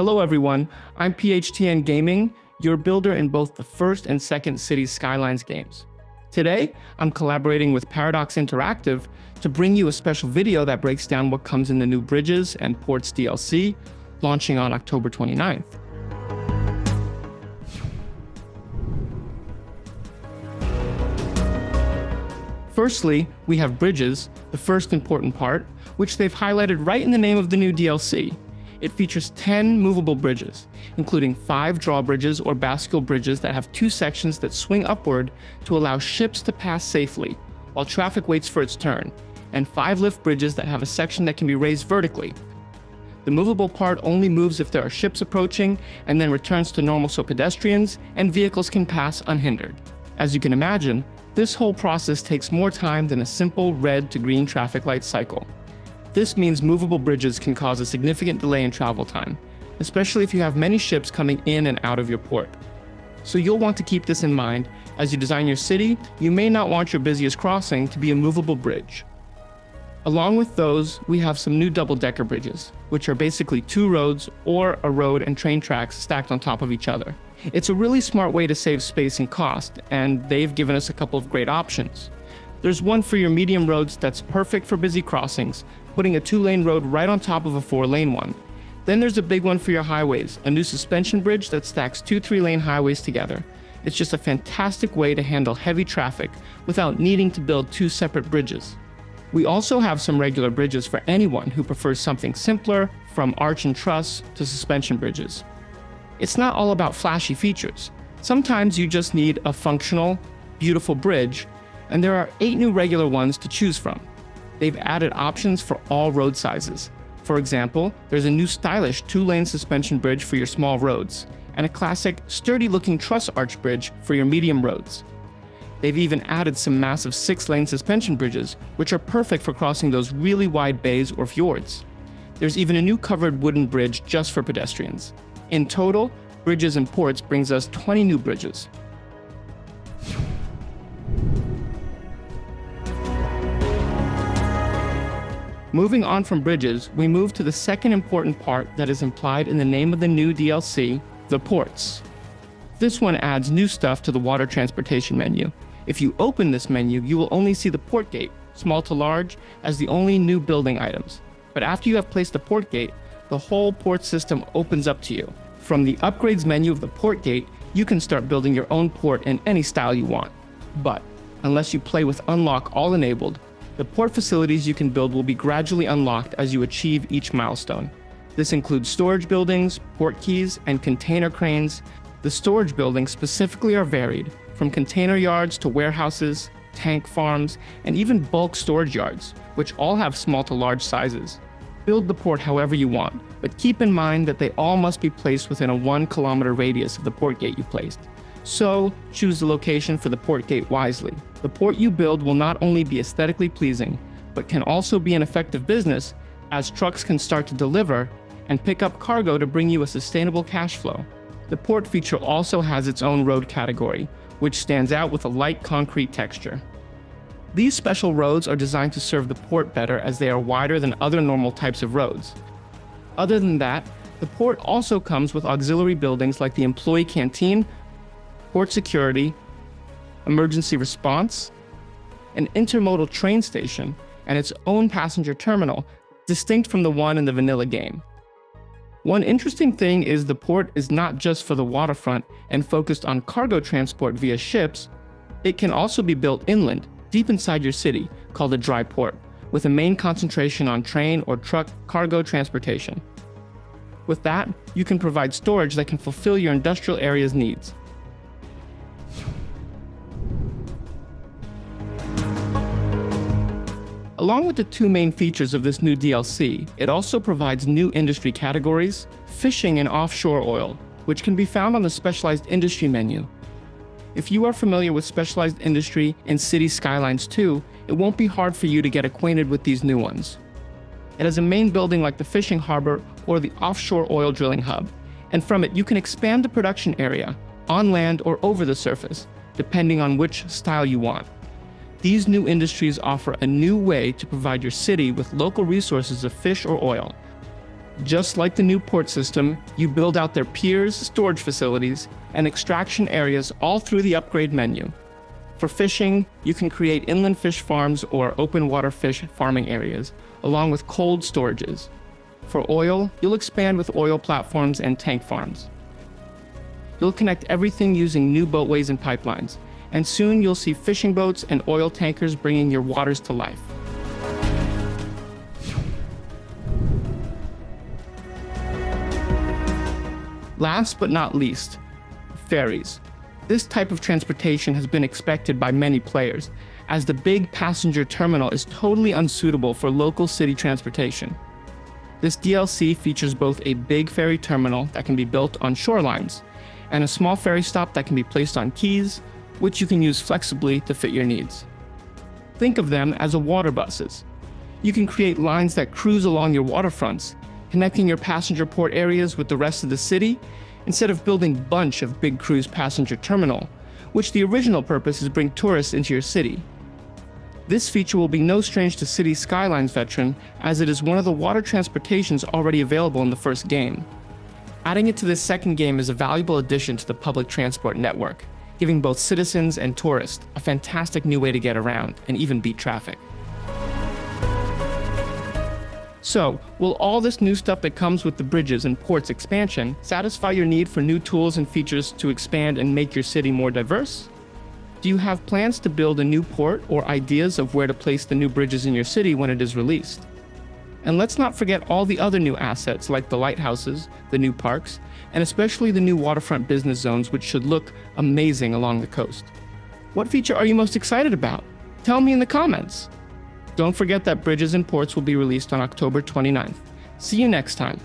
Hello everyone, I'm PHTN Gaming, your builder in both the first and second Cities Skylines games. Today, I'm collaborating with Paradox Interactive to bring you a special video that breaks down what comes in the new Bridges and Ports DLC, launching on October 29th. Firstly, we have Bridges, the first important part, which they've highlighted right in the name of the new DLC. It features 10 movable bridges, including 5 drawbridges or bascule bridges that have 2 sections that swing upward to allow ships to pass safely, while traffic waits for its turn, and 5 lift bridges that have a section that can be raised vertically. The movable part only moves if there are ships approaching, and then returns to normal so pedestrians and vehicles can pass unhindered. As you can imagine, this whole process takes more time than a simple red to green traffic light cycle. This means movable bridges can cause a significant delay in travel time, especially if you have many ships coming in and out of your port. So you'll want to keep this in mind. As you design your city, you may not want your busiest crossing to be a movable bridge. Along with those, we have some new double-decker bridges, which are basically 2 roads or a road and train tracks stacked on top of each other. It's a really smart way to save space and cost, and they've given us a couple of great options. There's one for your medium roads that's perfect for busy crossings, putting a 2-lane road right on top of a 4-lane one. Then there's a big one for your highways, a new suspension bridge that stacks 2 3-lane highways together. It's just a fantastic way to handle heavy traffic without needing to build 2 separate bridges. We also have some regular bridges for anyone who prefers something simpler, from arch and truss to suspension bridges. It's not all about flashy features. Sometimes you just need a functional, beautiful bridge, and there are 8 new regular ones to choose from. They've added options for all road sizes. For example, there's a new stylish 2-lane suspension bridge for your small roads, and a classic, sturdy-looking truss arch bridge for your medium roads. They've even added some massive 6-lane suspension bridges, which are perfect for crossing those really wide bays or fjords. There's even a new covered wooden bridge just for pedestrians. In total, Bridges and Ports brings us 20 new bridges. Moving on from bridges, we move to the second important part that is implied in the name of the new DLC, the ports. This one adds new stuff to the water transportation menu. If you open this menu, you will only see the port gate, small to large, as the only new building items. But after you have placed the port gate, the whole port system opens up to you. From the upgrades menu of the port gate, you can start building your own port in any style you want. But unless you play with Unlock all enabled, the port facilities you can build will be gradually unlocked as you achieve each milestone. This includes storage buildings, port keys, and container cranes. The storage buildings specifically are varied, from container yards to warehouses, tank farms, and even bulk storage yards, which all have small to large sizes. Build the port however you want, but keep in mind that they all must be placed within a 1-kilometer radius of the port gate you placed. So, choose the location for the port gate wisely. The port you build will not only be aesthetically pleasing, but can also be an effective business, as trucks can start to deliver and pick up cargo to bring you a sustainable cash flow. The port feature also has its own road category, which stands out with a light concrete texture. These special roads are designed to serve the port better as they are wider than other normal types of roads. Other than that, the port also comes with auxiliary buildings like the employee canteen, port security, emergency response, an intermodal train station, and its own passenger terminal, distinct from the one in the vanilla game. One interesting thing is the port is not just for the waterfront and focused on cargo transport via ships. It can also be built inland, deep inside your city, called a dry port, with a main concentration on train or truck cargo transportation. With that, you can provide storage that can fulfill your industrial area's needs. Along with the 2 main features of this new DLC, it also provides new industry categories, fishing and offshore oil, which can be found on the Specialized Industry menu. If you are familiar with Specialized Industry in Cities Skylines 2, it won't be hard for you to get acquainted with these new ones. It has a main building like the fishing harbor or the offshore oil drilling hub, and from it you can expand the production area, on land or over the surface, depending on which style you want. These new industries offer a new way to provide your city with local resources of fish or oil. Just like the new port system, you build out their piers, storage facilities, and extraction areas all through the upgrade menu. For fishing, you can create inland fish farms or open water fish farming areas, along with cold storages. For oil, you'll expand with oil platforms and tank farms. You'll connect everything using new boatways and pipelines, and soon you'll see fishing boats and oil tankers bringing your waters to life. Last but not least, ferries. This type of transportation has been expected by many players, as the big passenger terminal is totally unsuitable for local city transportation. This DLC features both a big ferry terminal that can be built on shorelines, and a small ferry stop that can be placed on quays, which you can use flexibly to fit your needs. Think of them as water buses. You can create lines that cruise along your waterfronts, connecting your passenger port areas with the rest of the city, instead of building a bunch of big cruise passenger terminal, which the original purpose is bring tourists into your city. This feature will be no strange to City Skylines veteran, as it is one of the water transportations already available in the first game. Adding it to this second game is a valuable addition to the public transport network, giving both citizens and tourists a fantastic new way to get around and even beat traffic. So, will all this new stuff that comes with the bridges and ports expansion satisfy your need for new tools and features to expand and make your city more diverse? Do you have plans to build a new port or ideas of where to place the new bridges in your city when it is released? And let's not forget all the other new assets like the lighthouses, the new parks, and especially the new waterfront business zones, which should look amazing along the coast. What feature are you most excited about? Tell me in the comments. Don't forget that Bridges and Ports will be released on October 29th. See you next time.